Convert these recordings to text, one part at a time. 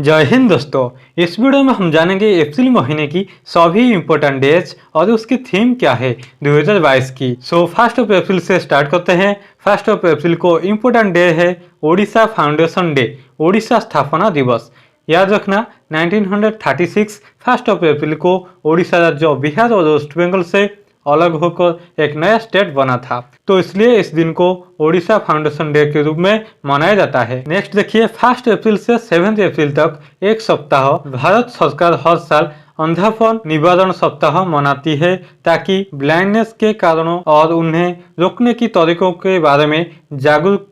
जय हिंद दोस्तों। इस वीडियो में हम जानेंगे अप्रैल महीने की सभी इम्पोर्टेंट डेज और उसकी थीम क्या है 2022 की। फर्स्ट ऑफ अप्रैल से स्टार्ट करते हैं। फर्स्ट ऑफ अप्रैल को इम्पोर्टेंट डे है ओडिशा फाउंडेशन डे, ओडिशा स्थापना दिवस। याद रखना 1936 फर्स्ट ऑफ अप्रैल को ओडिशा राज्य बिहार और वेस्ट बंगाल से अलग होकर एक नया स्टेट बना था, तो इसलिए इस दिन को ओडिशा फाउंडेशन डे के रूप में मनाया जाता है। नेक्स्ट देखिए, 1 अप्रैल से 7 अप्रैल तक एक सप्ताह भारत सरकार हर साल अंधापन निवारण सप्ताह मनाती है, ताकि ब्लाइंडनेस के कारणों और उन्हें रोकने की तरीकों के बारे में जागरूकता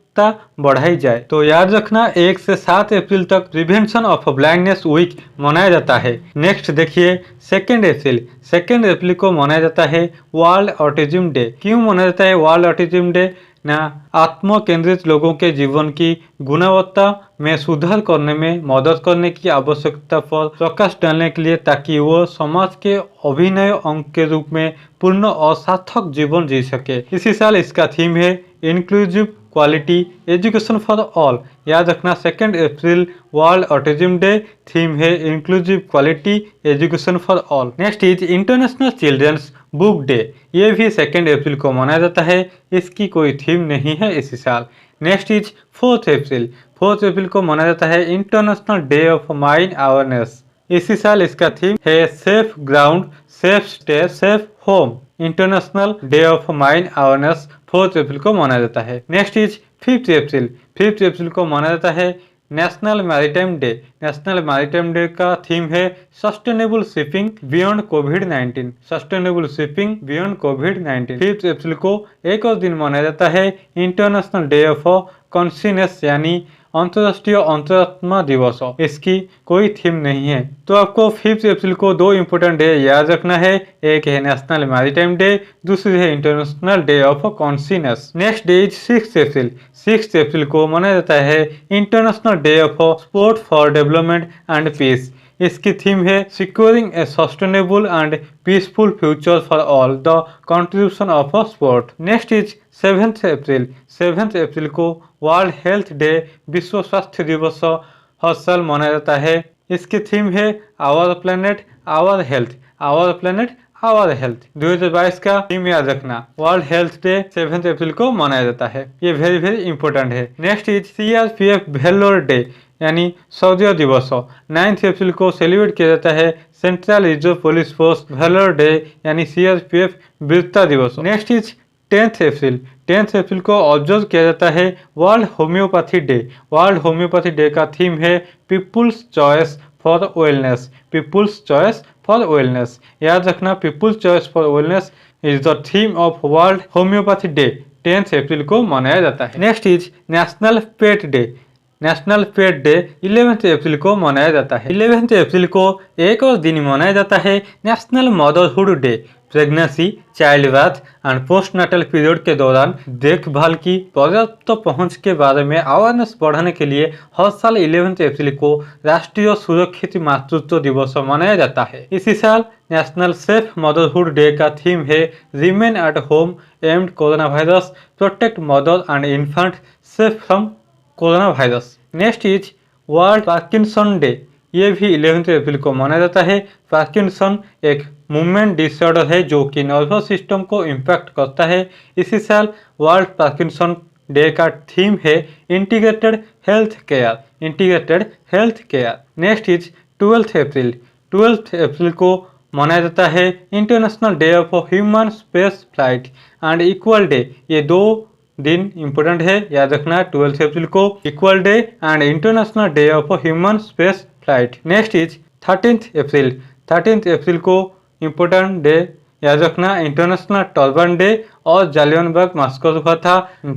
बढ़ाई जाए। तो याद रखना 1 से 7 अप्रैल तक प्रिवेंशन ऑफ ब्लाइंडनेस वीक मनाया जाता है। नेक्स्ट देखिए, 2 अप्रैल को मनाया जाता है वर्ल्ड ऑटिज्म डे। क्यों मनाया जाता है वर्ल्ड ऑटिज्म डे? ना आत्म केंद्रित लोगों के जीवन की गुणवत्ता में सुधार करने में मदद करने की आवश्यकता पर प्रकाश डालने के लिए, ताकि वो समाज के अभिनय अंग के रूप में पूर्ण और सार्थक जीवन जी सके। इसी साल इसका थीम है inclusive quality education for all. याद रखना 2 April world autism day, theme है inclusive quality education for all. Next is international children's book day. ये भी 2 अप्रैल को मनाया जाता है, इसकी कोई थीम नहीं है इसी साल। नेक्स्ट इज 4 अप्रैल। 4 अप्रैल को मनाया जाता है international day of mine awareness. इसी साल इसका थीम है safe ground safe stay safe home. International day of mine awareness 4 अप्रैल को मनाया जाता है। नेक्स्ट इज 5 अप्रैल। 5 अप्रैल को मनाया जाता है national maritime day. National maritime day का थीम है सस्टेनेबल शिपिंग बियॉन्ड कोविड-19। सस्टेनेबल शिपिंग बियॉन्ड कोविड-19। 5 अप्रैल को एक और दिन मनाया जाता है इंटरनेशनल डे ऑफ कॉन्शियसनेस, यानी अंतर्राष्ट्रीय अंतरात्मा दिवस। इसकी कोई थीम नहीं है। तो आपको 5 अप्रैल को 2 इंपोर्टेंट डे याद रखना है, एक है नेशनल मैरीटाइम डे, दूसरी है international day of consciousness. Next day is 6 April. 6 अप्रैल को मनाया जाता है international day of sport for development and peace. इसकी थीम है securing a sustainable and peaceful future for all the contribution of sport. Next is 7 April. 7 अप्रैल को world health day, विश्व स्वास्थ्य दिवस हर साल मनाया जाता है। इसकी थीम है our planet our health, our planet our health. 2022 का थीम याद रखना, वर्ल्ड हेल्थ डे 7 अप्रैल को मनाया जाता है। ये वेरी इंपॉर्टेंट है। Next is CRPF valour day, यानी शौर्य दिवस। 9 अप्रैल को सेलिब्रेट किया जाता है central reserve police force valour day, यानी CRPF वीरता दिवस। नेक्स्ट इज 10 अप्रैल। 10 अप्रैल को ऑब्जर्व किया जाता है world homeopathy day. World homeopathy day का थीम है people's choice for wellness. People's choice for wellness. याद रखना people's choice for wellness is the theme of world homeopathy day, 10 अप्रैल को मनाया जाता है। Next is national pet day. National pet day 11 अप्रैल को मनाया जाता है। 11 अप्रैल को एक और दिन मनाया जाता है national motherhood day. Pregnancy, child birth and postnatal period के दौरान देखभाल की पर्याप्त पहुंच के बारे में अवेयरनेस बढ़ाने के लिए हर साल 11 अप्रैल को राष्ट्रीय सुरक्षित मातृत्व दिवस मनाया जाता है। इसी साल नेशनल सेफ मदरहुड डे का थीम है remain at home aimed corona virus, protect mother and infant safe from corona virus. Next is world Parkinson day. ये भी 11 अप्रैल को मनाया जाता है। पार्किंसन एक मूवमेंट डिसऑर्डर है जो कि नर्वस सिस्टम को इम्पैक्ट करता है। इसी साल वर्ल्ड पार्किंसन डे का थीम है integrated health care, integrated health care. Next is 12 अप्रैल। 12 अप्रैल को मनाया जाता है international day of human space flight and equal day. ये 2 दिन इंपोर्टेंट है, याद रखना 12 अप्रैल को equal day and international day of human space flight. Next is 13 April. 13 April को इम्पोर्टेंट डे याद रखना इंटरनेशनल टर्बन डे और जालियनबाग मास्कर हुआ था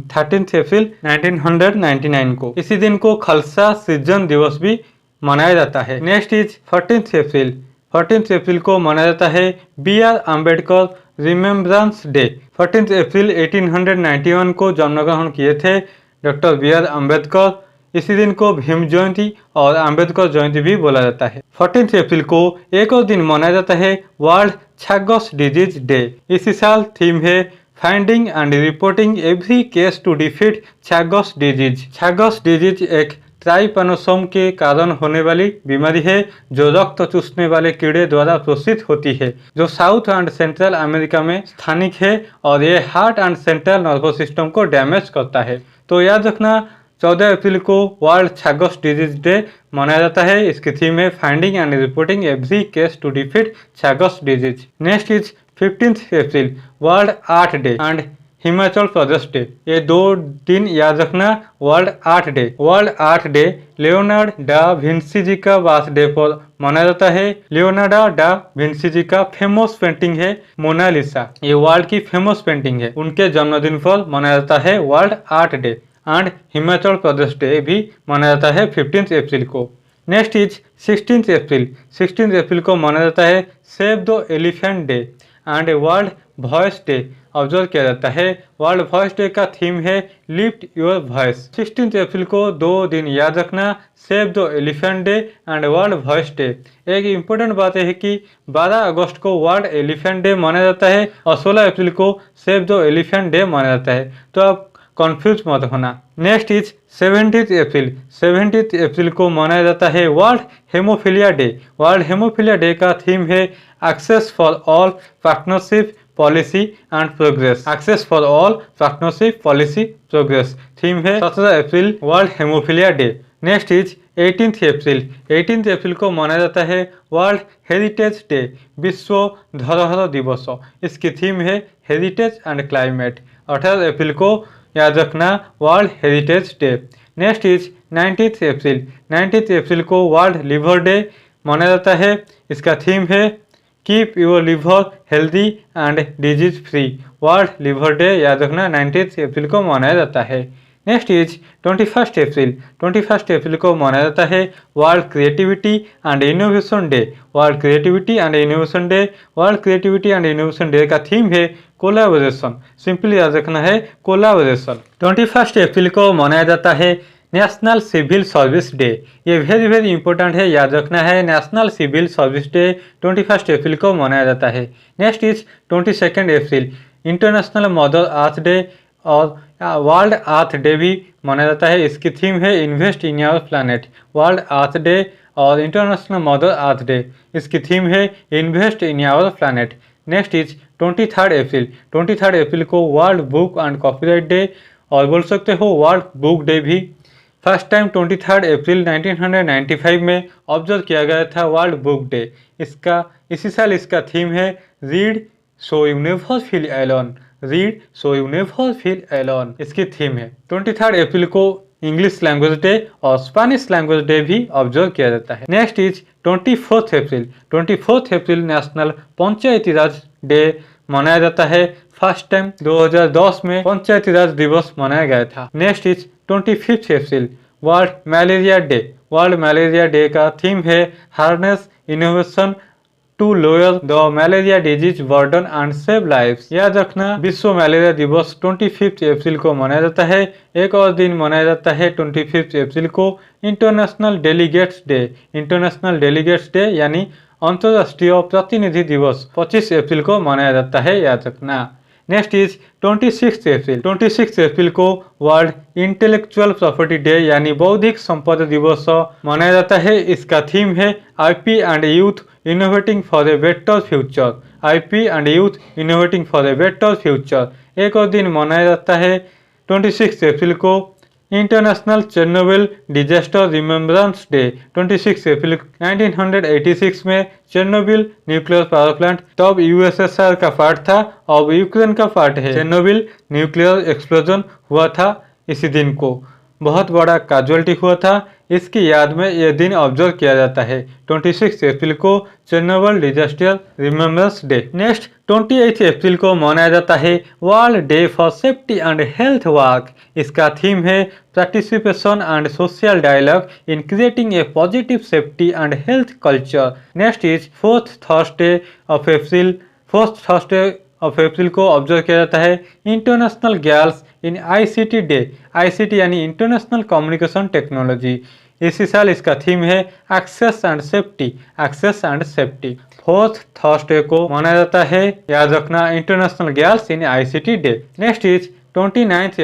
13 अप्रैल 1999 को। इसी दिन को खालसा सृजन दिवस भी मनाया जाता है। नेक्स्ट इज 14 अप्रैल। 14 अप्रैल को मनाया जाता है BR अम्बेडकर रिमेम्बरेंस डे। 14 अप्रैल 1891 को जन्मग्रहण किए थे डॉक्टर BR अम्बेडकर। इसी दिन को भीम जयंती और अम्बेडकर जयंती भी बोला जाता है। 14 अप्रैल को एक और दिन मनाया जाता है वर्ल्ड छागस डिजीज डे। इसी साल थीम है finding and reporting every case to defeat Chagas disease. Chagas disease एक ट्राइपैनोसोम के कारण होने वाली बीमारी है जो रक्त चूसने वाले कीड़े द्वारा प्रेषित होती है, जो साउथ एंड सेंट्रल अमेरिका में स्थानिक है और ये heart and central nervous system को डैमेज करता है। तो याद रखना 14 अप्रैल को वर्ल्ड छागस डिजीज डे मनाया जाता है। इसकी थीम है finding and reporting every case to defeat Chagas disease. Next is 15 April world art day and Himachal Pradesh day. ये 2 दिन याद रखना। World art day, world art day Leonardo da Vinci ji का बर्थडे पर मनाया जाता है। लियोनार्डो डा विंसी जी का फेमस पेंटिंग है मोनालिसा, ये वर्ल्ड की फेमस पेंटिंग है। उनके जन्मदिन पर मनाया जाता है world art day and Himachal Pradesh day भी मनाया जाता है 15 अप्रैल को। नेक्स्ट इज 16 अप्रैल। 16 अप्रैल को मनाया जाता है save the elephant day and world voice day observe किया जाता है। वर्ल्ड वॉइस डे का थीम है लिफ्ट योर वॉइस। 16 अप्रैल को 2 दिन याद रखना, save the elephant day and world voice day. एक इम्पोर्टेंट बात है कि 12 अगस्त को वर्ल्ड एलिफेंट डे मनाया जाता है और 16 अप्रैल को सेव द एलिफेंट डे मनाया जाता है, तो आप कंफ्यूज मत होना। नेक्स्ट इज 17 अप्रैल। 17 अप्रैल को मनाया जाता है world haemophilia day. World haemophilia day का थीम है access for all, partnership, policy and progress. Access for all, partnership, policy, progress theme है 17 अप्रैल world haemophilia day. Next is 18 April. 18 अप्रैल को मनाया जाता है वर्ल्ड हेरिटेज डे, विश्व धरोहर दिवस। इसकी थीम है हेरिटेज एंड क्लाइमेट। 18 अप्रैल को याद रखना world heritage day. Next is 19 अप्रैल। 19 अप्रैल को वर्ल्ड लिवर डे मनाया जाता है। इसका थीम है keep your liver healthy and disease free. World liver day याद रखना 19 अप्रैल को मनाया जाता है। नेक्स्ट इज 21 अप्रैल। 21 अप्रैल को मनाया जाता है world creativity and innovation day. World creativity and innovation day. World creativity and innovation day का थीम है कोलैबोरेशन। सिंपली याद रखना है कोलैबोरेशन। 21 अप्रैल को मनाया जाता है नेशनल सिविल सर्विस डे। ये वेरी इंपॉर्टेंट है, याद रखना है। नेशनल सिविल सर्विस डे 21 अप्रैल को मनाया जाता है। Next is 22 April international mother earth day और वर्ल्ड अर्थ डे भी मनाया जाता है। इसकी थीम है invest in your planet. World earth day और इंटरनेशनल मदर अर्थ डे, इसकी थीम है invest in your planet. Next is 23 अप्रैल। 23 अप्रैल को world book and copyright day और बोल सकते हो वर्ल्ड बुक डे भी। फर्स्ट टाइम 23 अप्रैल 1995 में ऑब्जर्व किया गया था वर्ल्ड बुक डे। इसी साल इसका थीम है read so you never feel alone. Read so you never feel alone इसकी थीम है। 23 अप्रैल को इंग्लिश लैंग्वेज डे और स्पेनिश लैंग्वेज डे भी ऑब्जर्व किया जाता है। Next is 24 April. 24 April national Panchayati Raj day मनाया जाता है। फर्स्ट टाइम 2010 में पंचायती राज दिवस मनाया गया था। Next is 25 April world malaria day. World malaria day का थीम है harness innovation to lower the malaria disease burden and save lives. याद रखना विश्व मलेरिया दिवस 25 अप्रैल को मनाया जाता है। एक और दिन मनाया जाता है 25 अप्रैल को international delegates day. International delegates day यानी अंतर्राष्ट्रीय प्रतिनिधि दिवस 25 अप्रैल को मनाया जाता है, याद रखना। नेक्स्ट इज 26 अप्रैल। 26 अप्रैल को वर्ल्ड इंटेलेक्चुअल प्रॉपर्टी डे यानी बौद्धिक संपदा दिवस मनाया जाता है। इसका थीम है IP and youth innovating for a better future. IP and youth innovating for a better future. एक और दिन मनाया जाता है 26 अप्रैल को international Chernobyl disaster remembrance day. 26 अप्रैल 1986 में चेरनोबिल न्यूक्लियर पावर प्लांट तब यूएसएसआर का पार्ट था, अब यूक्रेन का पार्ट है। चेरनोबिल न्यूक्लियर एक्सप्लोजन हुआ था इसी दिन को, बहुत बड़ा कैजुअलिटी हुआ था। इसकी याद में यह दिन ऑब्जर्व किया जाता है 26 अप्रैल को Chernobyl disaster remembrance day. Next 28 अप्रैल को मनाया जाता है world day for safety and health work. इसका थीम है participation and social dialogue in creating a positive safety and health culture. Next is 4th Thursday of April. 4th Thursday of अप्रैल को observe किया जाता है international girls in ICT day. ICT यानी international communication technology. इसी साल इसका theme है access and safety. Access and safety 4th Thursday को मनाया जाता है, याद रखना international girls in ICT day. Next is 29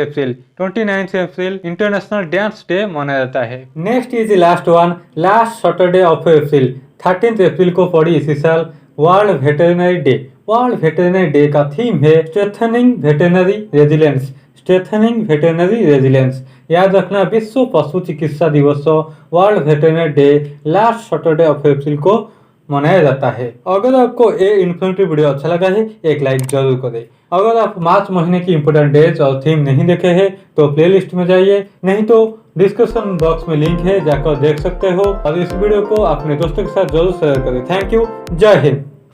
April international dance day मनाया जाता है। Next is last one, last Saturday of April 13 April को पड़ी इसी साल world veterinary day. World veterinary day का थीम है strengthening veterinary resilience. Strengthening veterinary resilience. याद रखना, विश्व पशु चिकित्सा दिवस world veterinary day last Saturday of अप्रैल को मनाया जाता है। अगर आपको ये इन्फॉर्मेटिव वीडियो अच्छा लगा है, एक लाइक जरूर करें। अगर आप मार्च महीने की इंपोर्टेंट डेज और थीम नहीं देखे हैं तो प्लेलिस्ट में जाइए, नहीं तो डिस्क्रिप्शन बॉक्स में लिंक है, जाकर देख सकते हो। और इस वीडियो को अपने दोस्तों के साथ जरूर शेयर करें। Thank you. जय हिंद।